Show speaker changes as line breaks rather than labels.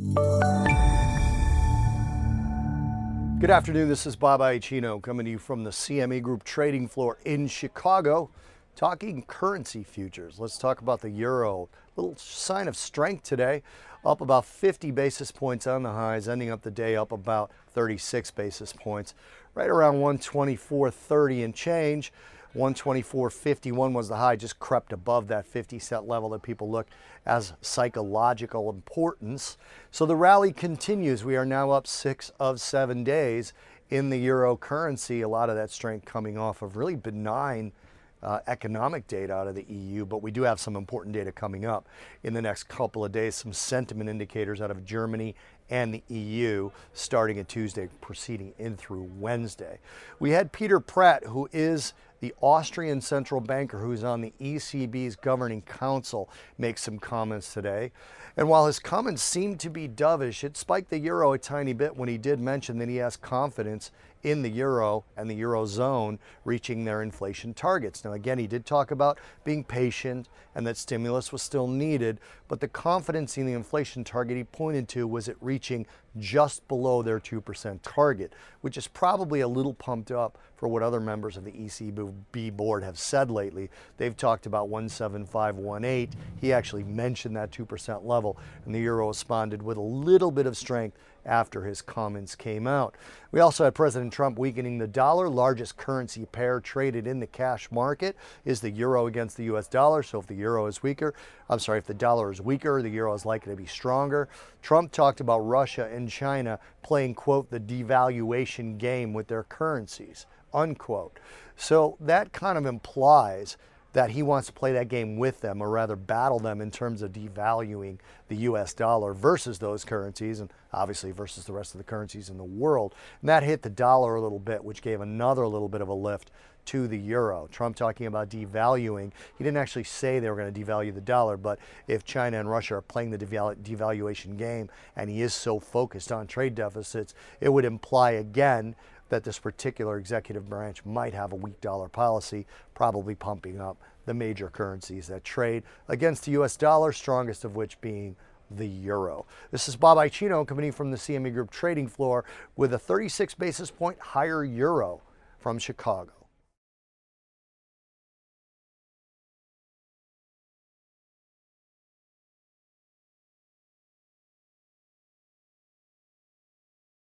Good afternoon, this is Bob Iaccino coming to you from the CME Group trading floor in Chicago, talking currency futures. Let's talk about the euro. Little sign of strength today, up about 50 basis points on the highs, ending up the day up about 36 basis points, right around 124.30 and change. 124.51 was the high, just crept above that 50-cent level that people look as psychological importance. So the rally continues. We are now up 6 of 7 days in the euro currency. A lot of that strength coming off of really benign economic data out of the EU, but we do have some important data coming up in the next couple of days, some sentiment indicators out of Germany and the EU starting at Tuesday, proceeding in through Wednesday. We had Peter Pratt, who is the Austrian central banker who's on the ECB's governing council, make some comments today. And while his comments seemed to be dovish, it spiked the euro a tiny bit when he did mention that he has confidence in the euro and the eurozone reaching their inflation targets. Now, again, he did talk about being patient and that stimulus was still needed, but the confidence in the inflation target he pointed to was it reaching just below their 2% target, which is probably a little pumped up for what other members of the ECB board have said lately. They've talked about 1.7518. He actually mentioned that 2% level, and the euro responded with a little bit of strength after his comments came out. We also had President Trump weakening the dollar. Largest currency pair traded in the cash market is the euro against the US dollar. So if the euro is weaker, if the dollar is weaker, the euro is likely to be stronger. Trump talked about Russia and China playing, quote, the devaluation game with their currencies, unquote. So that kind of implies that he wants to play that game with them, or rather battle them in terms of devaluing the US dollar versus those currencies, and obviously versus the rest of the currencies in the world. And that hit the dollar a little bit, which gave another little bit of a lift to the euro. Trump talking about devaluing. He didn't actually say they were going to devalue the dollar, but if China and Russia are playing the devaluation game, and he is so focused on trade deficits, it would imply again that this particular executive branch might have a weak dollar policy, probably pumping up the major currencies that trade against the US dollar, strongest of which being the euro. This is Bob Iaccino coming in from the CME Group trading floor with a 36 basis point higher euro from Chicago.